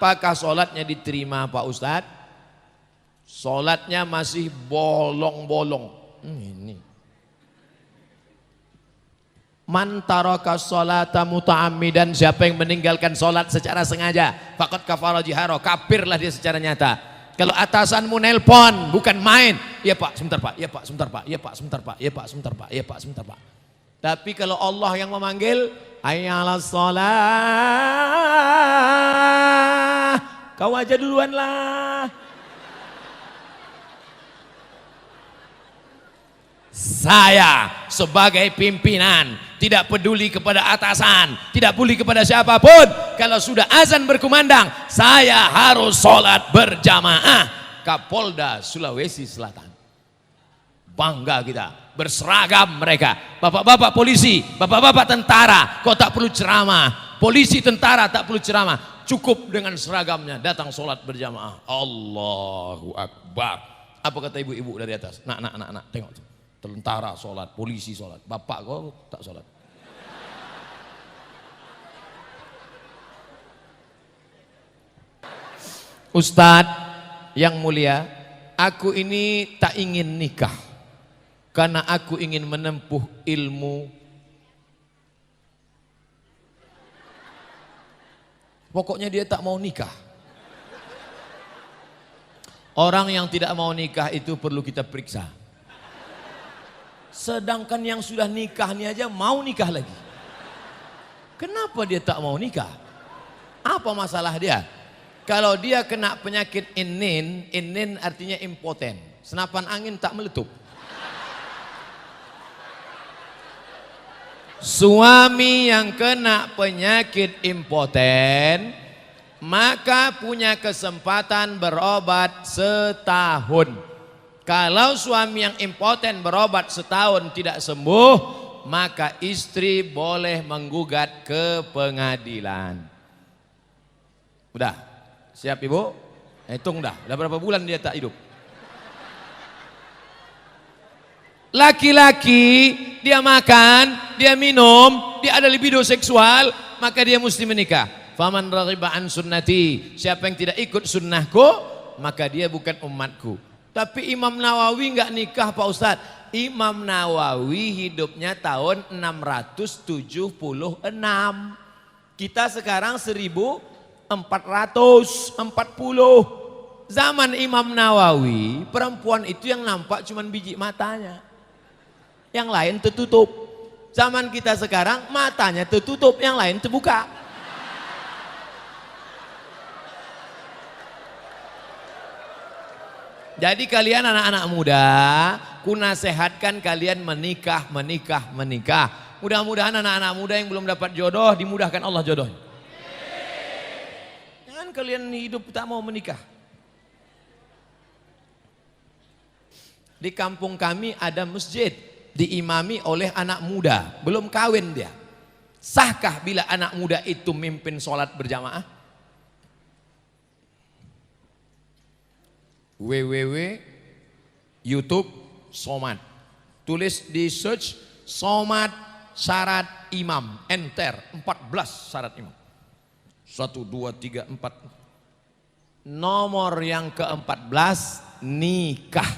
Apakah sholatnya diterima Pak Ustadz? Sholatnya masih bolong-bolong. Ini. Man taraka sholata muta'ammidan, siapa yang meninggalkan sholat secara sengaja, faqad kafara jihara, kafirlah dia secara nyata. Kalau atasanmu nelpon bukan main, iya Pak, sebentar Pak, iya Pak, sebentar Pak, iya Pak, sebentar Pak, iya Pak, sebentar Pak, iya Pak, sebentar Pak. Tapi kalau Allah yang memanggil, hayya 'alas shalah, kau aja duluan lah. Saya sebagai pimpinan tidak peduli kepada atasan, tidak peduli kepada siapapun. Kalau sudah azan berkumandang, saya harus sholat berjamaah. Kapolda Sulawesi Selatan. Bangga kita, berseragam mereka. Bapak-bapak polisi, bapak-bapak tentara, kok tak perlu ceramah. Polisi tentara tak perlu ceramah. Cukup dengan seragamnya datang sholat berjamaah. Allahu Akbar. Apa kata ibu-ibu dari atas? Nak, tengok. Tentara sholat, polisi sholat, bapak kau tak sholat. Ustadz yang mulia, aku ini tak ingin nikah karena aku ingin menempuh ilmu. Pokoknya dia tak mau nikah. Orang yang tidak mau nikah itu perlu kita periksa. Sedangkan yang sudah nikah ini aja mau nikah lagi. Kenapa dia tak mau nikah? Apa masalah dia? Kalau dia kena penyakit inin artinya impoten. Senapan angin tak meletup. Suami yang kena penyakit impoten, maka punya kesempatan berobat setahun. Kalau suami yang impoten berobat setahun tidak sembuh, maka istri boleh menggugat ke pengadilan. Udah, siap ibu? Hitung dah berapa bulan dia tak hidup. Laki-laki dia makan, dia minum, dia ada libido seksual, maka dia mesti menikah. Faman raghiba an sunnati, siapa yang tidak ikut sunnahku, maka dia bukan umatku. Tapi Imam Nawawi enggak nikah Pak Ustadz. Imam Nawawi hidupnya tahun 676. Kita sekarang 1440. Zaman Imam Nawawi perempuan itu yang nampak cuma biji matanya. Yang lain tertutup. Zaman kita sekarang matanya tertutup, yang lain terbuka. Jadi kalian anak-anak muda, ku nasihatkan kalian menikah. Mudah-mudahan anak-anak muda yang belum dapat jodoh dimudahkan Allah jodohnya. Jangan kalian hidup tak mau menikah. Di kampung kami ada masjid diimami oleh anak muda, belum kawin dia. Sahkah bila anak muda itu mimpin sholat berjamaah? www.youtube Somad, tulis di search Somad syarat imam, enter 14 syarat imam. 1, 2, 3, 4. Nomor yang ke-14 nikah.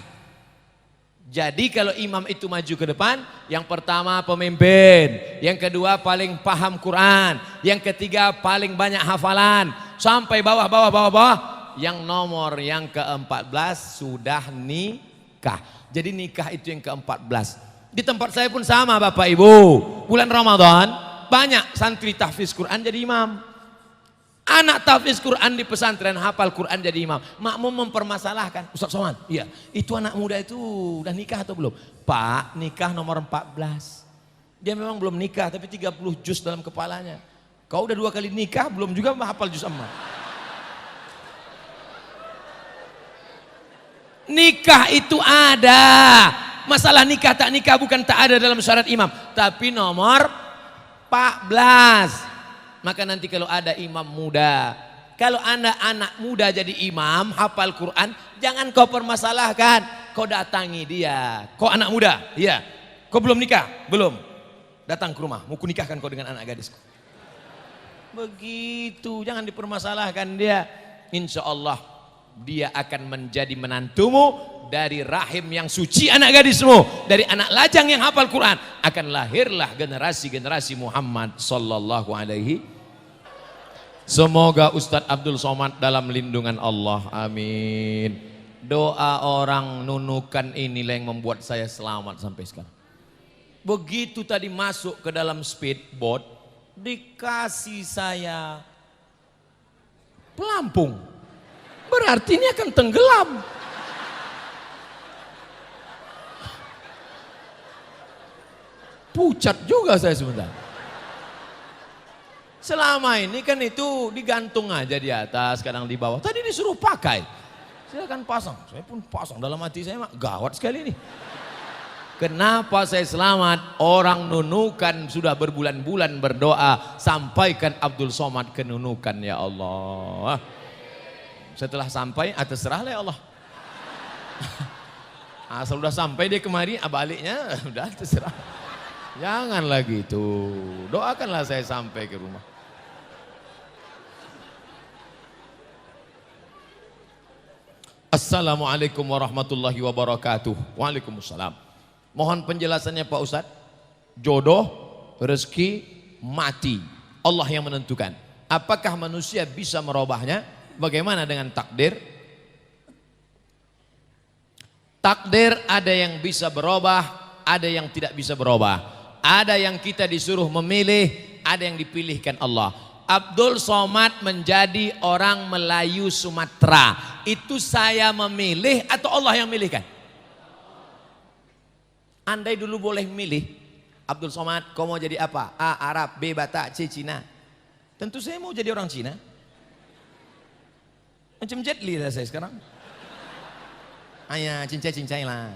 Jadi kalau imam itu maju ke depan, yang pertama pemimpin, yang kedua paling paham Quran, yang ketiga paling banyak hafalan, sampai bawah. Yang nomor yang ke-14 sudah nikah. Jadi nikah itu yang ke-14. Di tempat saya pun sama Bapak Ibu. Bulan Ramadan banyak santri tahfiz Quran jadi imam. Anak tahfiz Quran di pesantren hafal Quran jadi imam. Makmum mempermasalahkan, Ustaz Somad, iya, itu anak muda itu udah nikah atau belum? Pak, nikah nomor 14. Dia memang belum nikah tapi 30 juz dalam kepalanya. Kau udah 2 kali nikah belum juga hafal juz amma. Nikah itu ada. Masalah nikah tak nikah bukan tak ada dalam syarat imam, tapi nomor 14. Maka nanti kalau ada imam muda, kalau anda anak muda jadi imam hafal Quran, jangan kau permasalahkan, kau datangi dia. Kau anak muda, iya. Kau belum nikah? Belum. Datang ke rumah, mau kunikahkan kau dengan anak gadisku. Begitu, jangan dipermasalahkan dia. Insya Allah dia akan menjadi menantumu dari rahim yang suci anak gadismu, dari anak lajang yang hafal Quran. Akan lahirlah generasi-generasi Muhammad sallallahu alaihi. Semoga Ustadz Abdul Somad dalam lindungan Allah, amin. Doa orang nunukan inilah yang membuat saya selamat sampai sekarang. Begitu tadi masuk ke dalam speedboat, dikasih saya pelampung, berarti ini akan tenggelam. Pucat juga saya sebentar. Selama ini kan itu digantung aja di atas, kadang di bawah. Tadi disuruh pakai, saya akan pasang. Saya pun pasang, dalam hati saya gawat sekali ini. Kenapa saya selamat? Orang nunukan sudah berbulan-bulan berdoa, sampaikan Abdul Somad ke nunukan ya Allah. Setelah sampai, terserahlah ya Allah. Asal udah sampai dia kemari, baliknya udah terserah. Janganlah gitu, doakanlah saya sampai ke rumah. Assalamualaikum warahmatullahi wabarakatuh. Waalaikumsalam. Mohon penjelasannya Pak Ustadz. Jodoh, rezeki, mati, Allah yang menentukan. Apakah manusia bisa merubahnya? Bagaimana dengan takdir? Takdir ada yang bisa berubah, ada yang tidak bisa berubah. Ada yang kita disuruh memilih, ada yang dipilihkan Allah. Abdul Somad menjadi orang Melayu Sumatera. Itu saya memilih atau Allah yang milihkan? Andai dulu boleh milih, Abdul Somad, kau mau jadi apa? A. Arab, B. Batak, C. Cina. Tentu saya mau jadi orang Cina. Macam Jet Li lah saya sekarang. Ayah, cincai-cincai lah.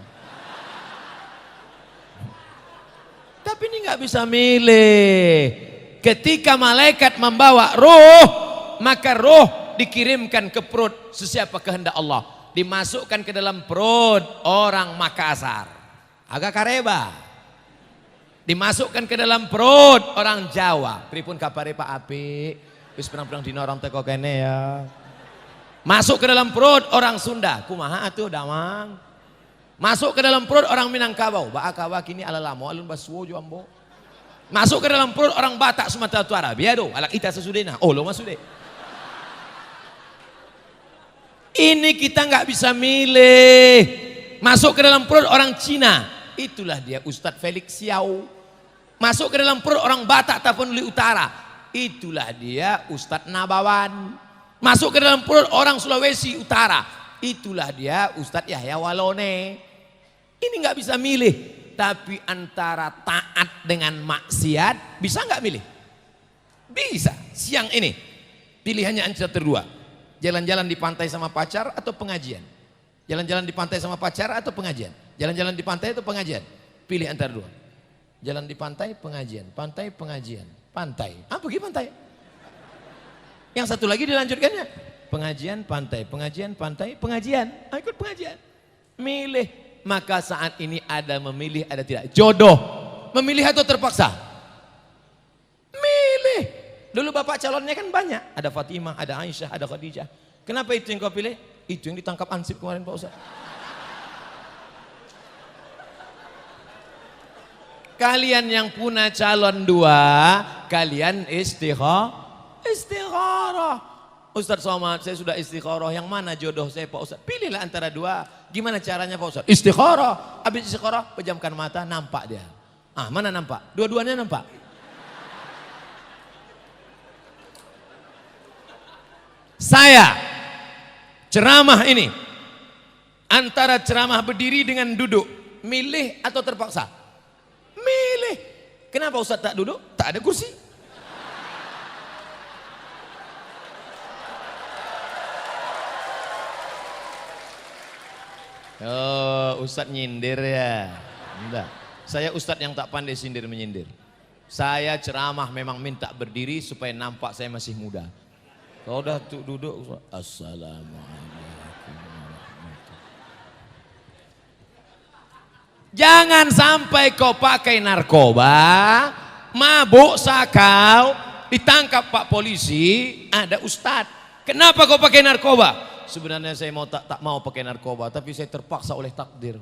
Tapi ini nggak bisa milih. Ketika malaikat membawa roh, maka roh dikirimkan ke perut sesiapa kehendak Allah. Dimasukkan ke dalam perut orang Makassar, agak kareba. Dimasukkan ke dalam perut orang Jawa. Pripun kapare Pak Api? Wis perang-perang dina orang teko kene ya. Masuk ke dalam perut orang Sunda. Kumaha atuh damang. Masuk ke dalam perut orang Minangkabau. Baakawa kini ala lamo alun baswo jo ambo. Masuk ke dalam perut orang Batak Sumatera Utara. Biado, alak ita sesudena. Oh lo masuk deh. Ini kita nggak bisa milih. Masuk ke dalam perut orang Cina. Itulah dia Ustadz Felix Xiao. Masuk ke dalam perut orang Batak Tapanuli Utara. Itulah dia Ustadz Nabawan. Masuk ke dalam perut orang Sulawesi Utara. Itulah dia Ustadz Yahya Walone. Ini nggak bisa milih. Tapi antara taat dengan maksiat, bisa nggak milih? Bisa. Siang ini pilihannya antara dua. Jalan-jalan di pantai sama pacar atau pengajian? Jalan-jalan di pantai sama pacar atau pengajian? Jalan-jalan di pantai atau pengajian? Pilih antara dua. Jalan di pantai, pengajian. Pantai, pengajian. Pantai. Pergi pantai. Yang satu lagi dilanjutkannya. Pengajian, pantai. Pengajian, pantai. Pengajian. Ikut pengajian. Milih. Maka saat ini ada memilih, ada tidak. Jodoh. Memilih atau terpaksa? Milih. Dulu bapak calonnya kan banyak. Ada Fatimah, ada Aisyah, ada Khadijah. Kenapa itu yang kau pilih? Itu yang ditangkap Ansip kemarin Pak Ustaz. Kalian yang punya calon dua, kalian istikharah. Ustadz Somad, saya sudah istikharah. Yang mana jodoh saya Pak Ustadz? Pilihlah antara dua. Gimana caranya Pak Ustadz? Istikharah. Habis istikharah, pejamkan mata, nampak dia. Mana nampak? Dua-duanya nampak. Saya ceramah ini antara ceramah berdiri dengan duduk, milih atau terpaksa? Milih. Kenapa Ustadz tak duduk? Tak ada kursi. Oh, Ustadz nyindir ya. Enggak. Saya Ustadz yang tak pandai sindir menyindir. Saya ceramah memang minta berdiri supaya nampak saya masih muda. Kalau udah duduk, assalamualaikum. Jangan sampai kau pakai narkoba, mabuk sakau, ditangkap Pak polisi, ada ustadz. Kenapa kau pakai narkoba? Sebenarnya saya tak mau pakai narkoba, tapi saya terpaksa oleh takdir.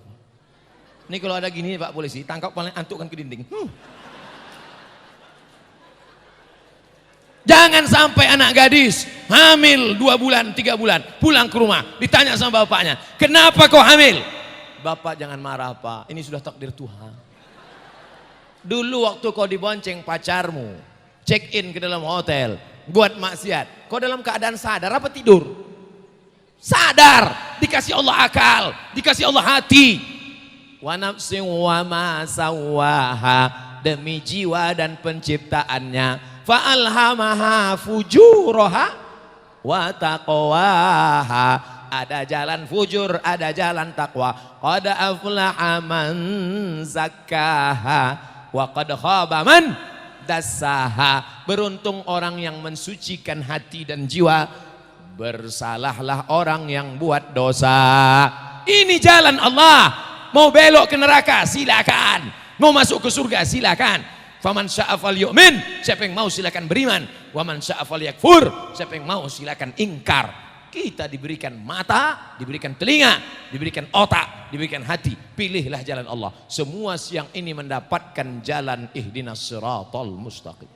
Ini kalau ada gini Pak polisi, tangkap paling antukkan ke dinding. Jangan sampai anak gadis hamil 2 bulan, 3 bulan, pulang ke rumah, ditanya sama bapaknya, kenapa kau hamil? Bapak jangan marah Pak, ini sudah takdir Tuhan. Dulu waktu kau dibonceng pacarmu, check in ke dalam hotel, buat maksiat, kau dalam keadaan sadar apa tidur? Sadar, dikasih Allah akal, dikasih Allah hati. Wa nafsin wa ma sawaha, demi jiwa dan penciptaannya. Fa alhamaha fujuraha wa taqwaha. Ada jalan fujur, ada jalan takwa. Qad aflaha man zakkaha wa qad khaba man dassaha. Beruntung orang yang mensucikan hati dan jiwa. Bersalahlah orang yang buat dosa. Ini jalan Allah. Mau belok ke neraka silakan, mau masuk ke surga silakan. Faman syaa falyu'min, siapa yang mau silakan beriman. Waman syaa falyakfur, siapa yang mau silakan ingkar. Kita diberikan mata, diberikan telinga, diberikan otak, diberikan hati. Pilihlah jalan Allah. Semua siang ini mendapatkan jalan ihdinas siratal mustaqim.